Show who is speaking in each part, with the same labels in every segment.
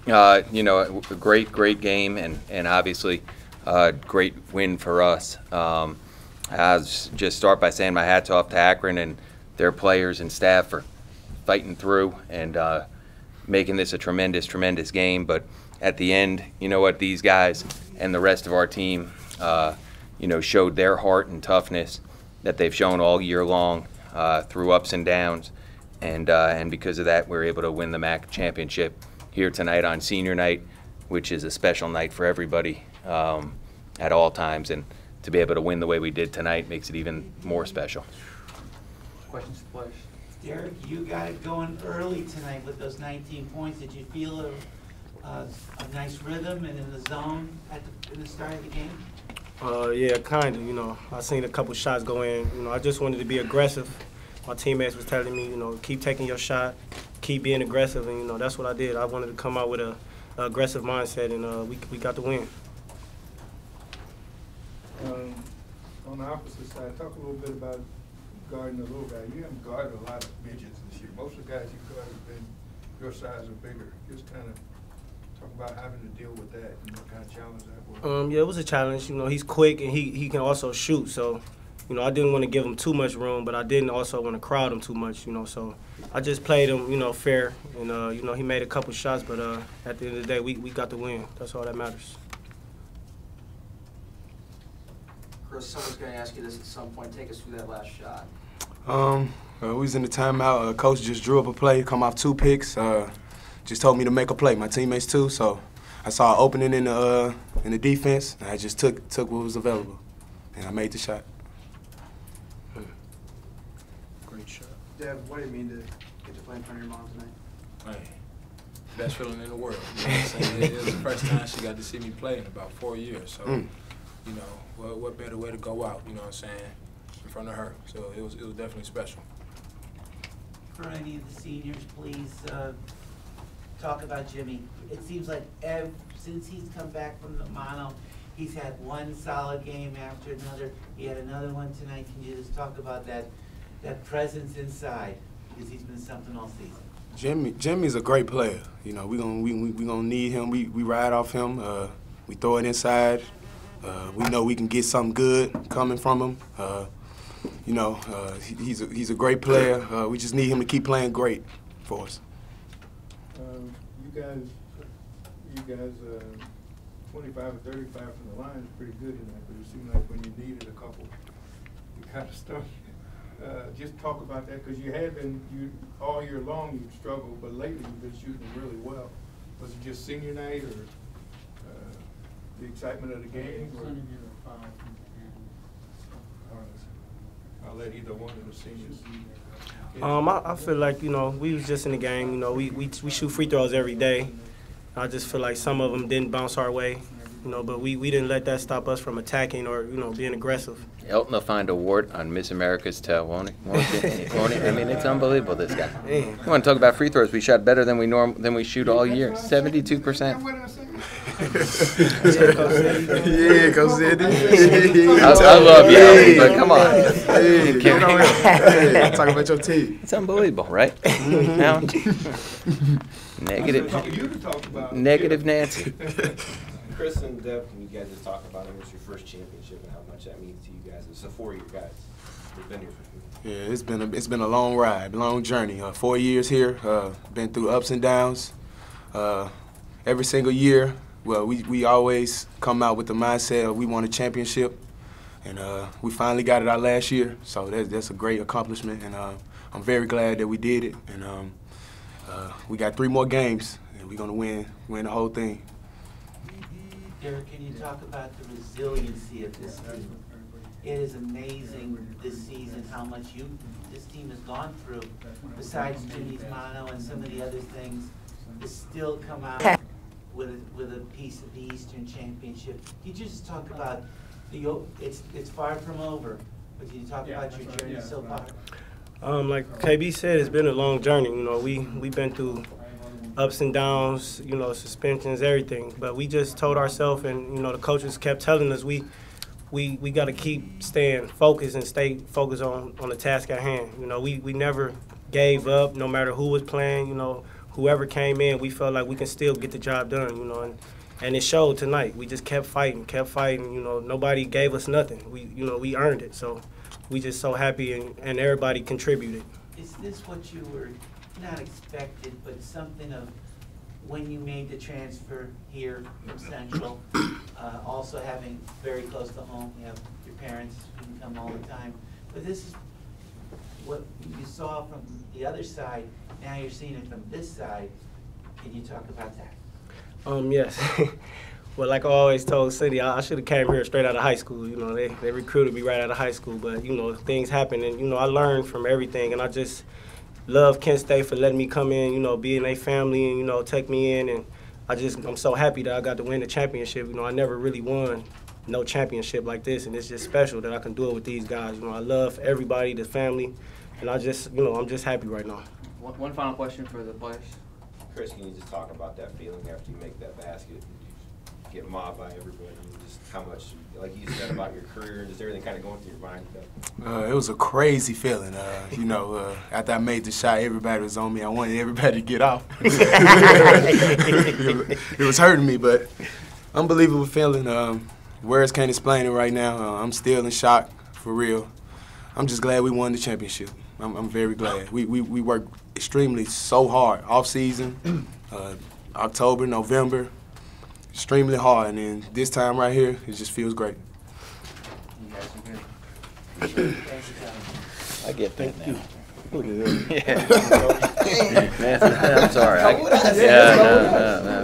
Speaker 1: You know, a great game, and obviously a great win for us. I'll just start by saying my hat's off to Akron and their players and staff for fighting through and making this a tremendous game. But at the end, you know what, these guys and the rest of our team, you know, showed their heart and toughness that they've shown all year long through ups and downs, and because of that, we're able to win the MAC championship here tonight on senior night, which is a special night for everybody at all times, and to be able to win the way we did tonight makes it even more special.
Speaker 2: Questions, please.
Speaker 3: Derek, you got it going early tonight with those 19 points. Did you feel a nice rhythm and in the zone in the start of the game?
Speaker 4: Yeah, kind of. You know, I seen a couple shots go in. You know, I just wanted to be aggressive. My teammates was telling me, you know, keep taking your shot, keep being aggressive, and you know that's what I did. I wanted to come out with a aggressive mindset, and we got the win.
Speaker 5: On the opposite side, talk a little bit about guarding the little guy. You haven't guarded a lot of midgets this year. Most of the guys you guard have been your size or bigger. Just kind of talk about having to deal with that and what kind of challenge that was.
Speaker 4: Yeah, it was a challenge. You know, he's quick and he can also shoot. So, you know, I didn't want to give him too much room, but I didn't also want to crowd him too much. You know, so I just played him, you know, fair. And you know, he made a couple shots, but at the end of the day, we got the win. That's all that matters.
Speaker 2: Chris, someone's going to ask you this at some point. Take us through that last shot.
Speaker 6: We was in the timeout. Coach just drew up a play, come off 2 picks. Just told me to make a play. My teammates too. So I saw an opening in the defense, and I just took what was available, and I made the shot.
Speaker 4: Great shot.
Speaker 2: Dev, what did it mean to get to play in front of your mom tonight?
Speaker 7: Hey, best feeling in the world. You know what I'm saying? It was the first time she got to see me play in about 4 years. So, you know, what better way to go out, you know what I'm saying, in front of her. So it was definitely special.
Speaker 3: For any of the seniors, please talk about Jimmy. It seems like since he's come back from the mono, he's had one solid game after another. He had another one tonight. Can you just talk about that presence inside? Because he's been something all season.
Speaker 6: Jimmy's a great player. You know, we gonna need him. We ride off him. We throw it inside. We know we can get something good coming from him. You know, he's a great player. We just need him to keep playing great for us.
Speaker 5: You guys, 25 or 35 from the line is pretty good in that, but it seemed like when you needed a couple, you kind of stuck. Just talk about that, because all year long you've struggled, but lately you've been shooting really well. Was it just senior night or the excitement of the game? I'll let either one of the seniors.
Speaker 4: I feel like, you know, we was just in the game. You know, we shoot free throws every day. I just feel like some of them didn't bounce our way, you know, but we didn't let that stop us from attacking or, you know, being aggressive.
Speaker 1: Elton will find a wart on Miss America's toe, won't he? Won't he? I mean, it's unbelievable, this guy. You want to talk about free throws? We shot better than we shoot all year. 72%.
Speaker 6: Yeah, Coach Sandy.
Speaker 1: I love you, Elton, but come on.
Speaker 6: Hey, talk about your team.
Speaker 1: It's unbelievable, right? Now, negative Nancy.
Speaker 8: Chris and Deb, can you guys just talk about it? It's your first championship and how much that means to you guys. It's a 4-year guys. It's been here for you.
Speaker 6: Yeah, it's been a long ride, long journey. 4 years here, been through ups and downs. Every single year, well, we always come out with the mindset of we want a championship, and we finally got it out last year. So that's a great accomplishment, and I'm very glad that we did it. And we got 3 more games, and we're gonna win the whole thing.
Speaker 3: Derek, can you talk about the resiliency of this team? It is amazing this season how much this team has gone through, besides Jimmy's mono and some of the other things, to still come out with a piece of the Eastern Championship. Can you just talk about it's far from over, but can you talk about your journey so far?
Speaker 4: Like KB said, it's been a long journey. You know, we've been through ups and downs, you know, suspensions, everything. But we just told ourselves, and you know, the coaches kept telling us we got to keep staying focused and stay focused on the task at hand. You know, we never gave up, no matter who was playing. You know, whoever came in, we felt like we can still get the job done, you know, and it showed tonight. We just kept fighting, you know. Nobody gave us nothing. We earned it. So we just so happy, and everybody contributed.
Speaker 3: Is this what you were not expected, but something of when you made the transfer here from Central, also having very close to home, you have your parents who can come all the time, but this is what you saw from the other side, now you're seeing it from this side. Can you talk about that?
Speaker 4: Yes. Well, like I always told Cindy, I should have came here straight out of high school. You know, they recruited me right out of high school, but, you know, things happen, and, you know, I learned from everything, and I just love Kent State for letting me come in, you know, be in their family and, you know, take me in, and I'm so happy that I got to win the championship. You know, I never really won no championship like this, and it's just special that I can do it with these guys. You know, I love everybody, the family, and I just, you know, I'm just happy right now.
Speaker 9: One final question for the players.
Speaker 8: Chris, can you just talk about that feeling after you make that basket? Did you get mobbed by everybody? Just how much, like you said, about your career and just everything kind of going through your mind?
Speaker 6: It was a crazy feeling. You know, after I made the shot, everybody was on me. I wanted everybody to get off. It was hurting me, but unbelievable feeling. Words can't explain it right now. I'm still in shock, for real. I'm just glad we won the championship. I'm very glad. We worked extremely so hard, off season, October, November, extremely hard, and then this time right here, it just feels great.
Speaker 9: You guys are good.
Speaker 1: I get that now.
Speaker 9: Yeah.
Speaker 1: I'm sorry. No,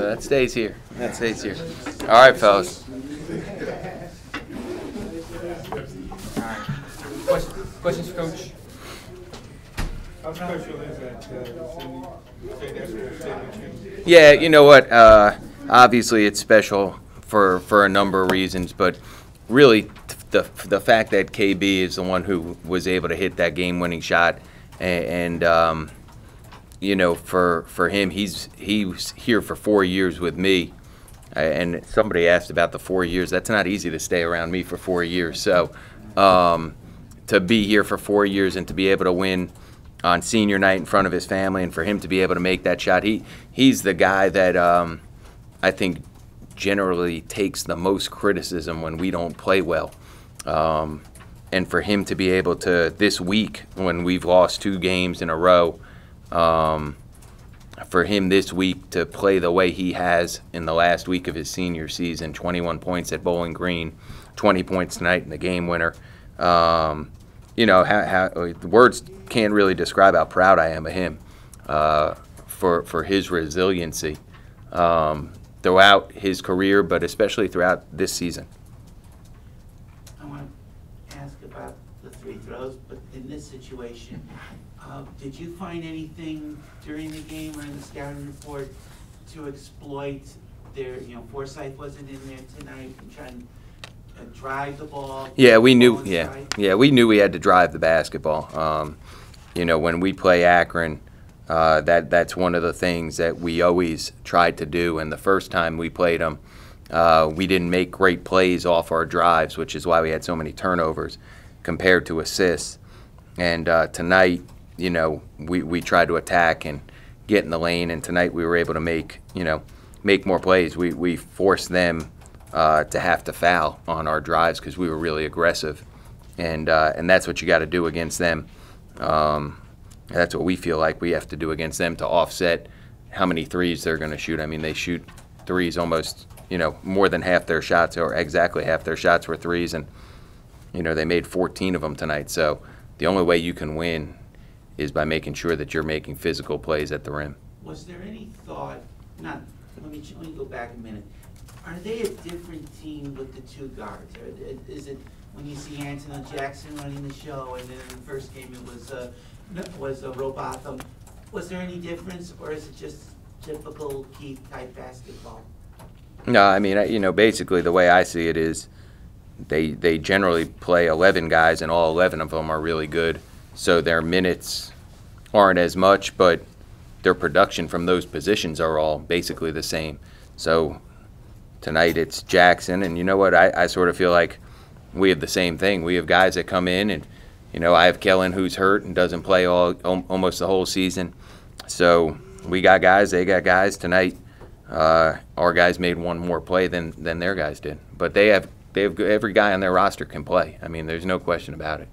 Speaker 1: that stays here. That stays here. All right, fellas.
Speaker 9: Questions for Coach?
Speaker 5: How special is that, Cindy? You say that's what stayed with you?
Speaker 1: Yeah, you know what? Obviously, it's special for a number of reasons, but really, the fact that KB is the one who was able to hit that game-winning shot, and you know, for him, he was here for 4 years with me, and somebody asked about the 4 years. That's not easy to stay around me for 4 years. So to be here for 4 years and to be able to win on senior night in front of his family, and for him to be able to make that shot, he's the guy that I think generally takes the most criticism when we don't play well. And for him to be able to, this week, when we've lost 2 games in a row, for him this week to play the way he has in the last week of his senior season, 21 points at Bowling Green, 20 points tonight in the game winner. You know, the words can't really describe how proud I am of him for his resiliency throughout his career, but especially throughout this season.
Speaker 3: I want to ask about the free throws, but in this situation, did you find anything during the game or in the scouting report to exploit their, you know, Forsythe wasn't in there tonight and trying to drive the ball?
Speaker 1: Yeah, we knew. Yeah, we knew we had to drive the basketball. You know, when we play Akron, that's one of the things that we always tried to do. And the first time we played them, we didn't make great plays off our drives, which is why we had so many turnovers compared to assists. And tonight, you know, we tried to attack and get in the lane. And tonight we were able to make more plays. We forced them to have to foul on our drives because we were really aggressive, and that's what you got to do against them. That's what we feel like we have to do against them to offset how many threes they're going to shoot. I mean, they shoot threes almost, you know, more than half their shots, or exactly half their shots were threes, and you know, they made 14 of them tonight. So the only way you can win is by making sure that you're making physical plays at the rim.
Speaker 3: Was there any thought? Let me go back a minute. Are they a different team with the 2 guards? Or is it when you see Anthony Jackson running the show, and then in the first game it was Robotham? Was there any difference, or is it just typical Keith type basketball?
Speaker 1: No, I mean, you know, basically the way I see it is they generally play 11 guys, and all 11 of them are really good. So their minutes aren't as much, but their production from those positions are all basically the same. So tonight it's Jackson, and you know what? I sort of feel like we have the same thing. We have guys that come in, and you know, I have Kellen who's hurt and doesn't play almost the whole season. So we got guys, they got guys. Tonight, our guys made one more play than their guys did. But they have every guy on their roster can play. I mean, there's no question about it.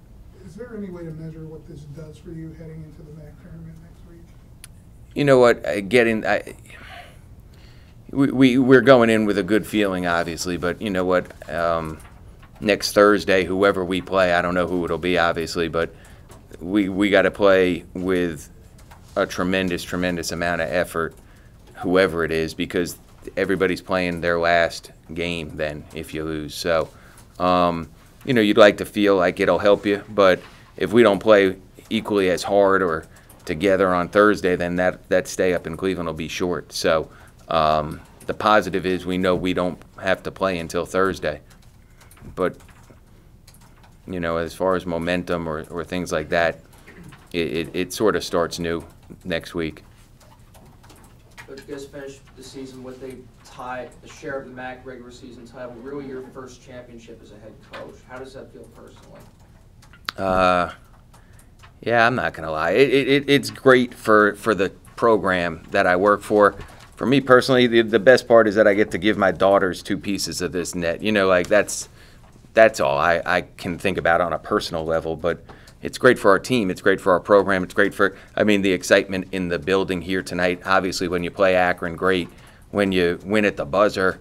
Speaker 10: Is there any way to measure what this does for you heading into the MAC tournament next week?
Speaker 1: You know what? We're going in with a good feeling, obviously, but you know what? Next Thursday, whoever we play, I don't know who it'll be, obviously, but we got to play with a tremendous amount of effort, whoever it is, because everybody's playing their last game then if you lose. So, you know, you'd like to feel like it'll help you, but if we don't play equally as hard or together on Thursday, then that stay up in Cleveland will be short. So the positive is we know we don't have to play until Thursday. But, you know, as far as momentum or things like that, it sort of starts new next week.
Speaker 2: But you guys finished the season with a share of the MAC regular season title, really your first championship as a head coach. How does that feel personally?
Speaker 1: Yeah, I'm not going to lie. It's great for the program that I work for. For me personally, the best part is that I get to give my daughters 2 pieces of this net. You know, like that's all I can think about on a personal level. But it's great for our team. It's great for our program. It's great for, I mean, the excitement in the building here tonight. Obviously, when you play Akron, great. When you win at the buzzer,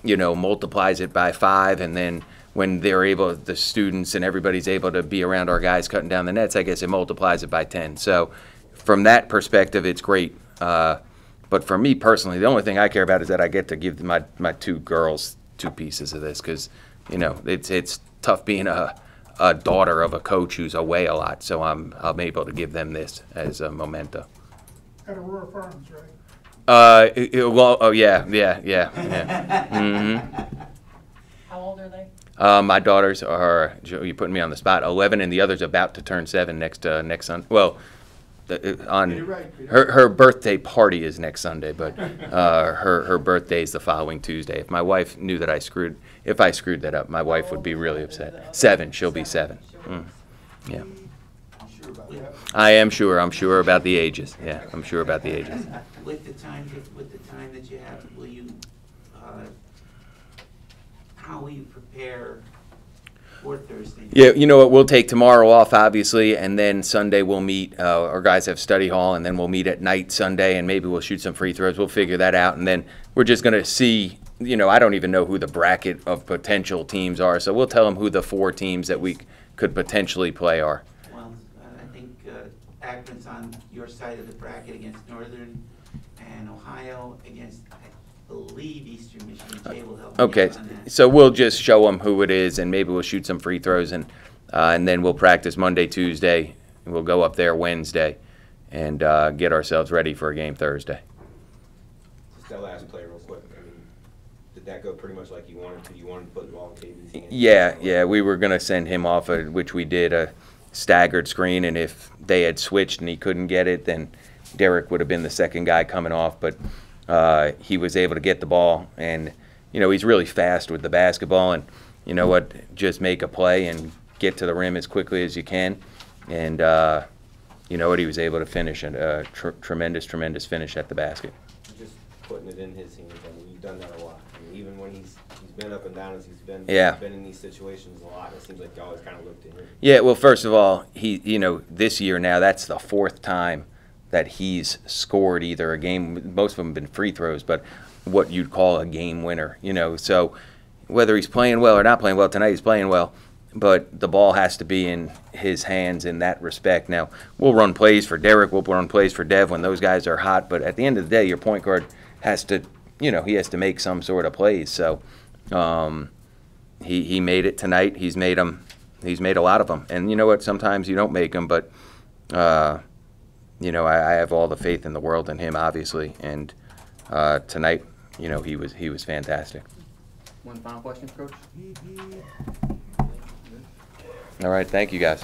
Speaker 1: you know, multiplies it by 5. And then when they're able, the students and everybody's able to be around our guys cutting down the nets, I guess it multiplies it by 10. So from that perspective, it's great. But for me personally, the only thing I care about is that I get to give my 2 girls 2 pieces of this because, you know, it's tough being a daughter of a coach who's away a lot. So I'm able to give them this as a memento.
Speaker 10: At Aurora Farms, right?
Speaker 1: Well, oh yeah. Mm-hmm.
Speaker 9: How old are they?
Speaker 1: My daughters are, you're putting me on the spot, 11, and the other's about to turn 7 next Sunday. Well, her birthday party is next Sunday, but her birthday is the following Tuesday. If my wife knew that if I screwed that up, my wife would be really upset. 7, she'll be 7. Yeah. I am sure. I'm sure about the ages. Yeah, I'm sure about the ages.
Speaker 3: With the time that you have, will you? How will you prepare for Thursday?
Speaker 1: Yeah, you know what? We'll take tomorrow off, obviously, and then Sunday we'll meet. Our guys have study hall, and then we'll meet at night Sunday, and maybe we'll shoot some free throws. We'll figure that out, and then we're just going to see. You know, I don't even know who the bracket of potential teams are, so we'll tell them who the 4 teams that we could potentially play are.
Speaker 3: Well, I think Akron's on your side of the bracket against Northern, and Ohio against, I believe, Eastern Michigan. Jay will help me
Speaker 1: Okay,
Speaker 3: on that.
Speaker 1: so we'll just show them who it is, and maybe we'll shoot some free throws, and then we'll practice Monday, Tuesday. And we'll go up there Wednesday and get ourselves ready for a game Thursday.
Speaker 8: Just that last play real quick. I mean, did that go pretty much like you wanted to? You wanted to put the ball in KB's hands?
Speaker 1: Yeah, we were going to send him off, which we did, a staggered screen, and if they had switched and he couldn't get it, then Derek would have been the second guy coming off, but he was able to get the ball, and you know, he's really fast with the basketball, and you know what, just make a play and get to the rim as quickly as you can, and you know what, he was able to finish a tremendous finish at the basket.
Speaker 8: Just putting it in his hands. I mean, you've done that a lot. I mean, even when he's been up and down as he's been in these situations a lot, it seems like you always kind of look to him.
Speaker 1: Yeah, well, first of all, you know, this year now, that's the 4th time that he's scored either a game, most of them have been free throws, but what you'd call a game winner, you know. So whether he's playing well or not playing well, tonight he's playing well, but the ball has to be in his hands in that respect. Now, we'll run plays for Derek, we'll run plays for Dev when those guys are hot, but at the end of the day, your point guard has to, you know, he has to make some sort of plays. So he made it tonight. He's made a lot of them. And you know what, sometimes you don't make them, but you know, I have all the faith in the world in him, obviously, and tonight, you know, he was fantastic.
Speaker 9: One final question, Coach.
Speaker 1: All right, thank you guys.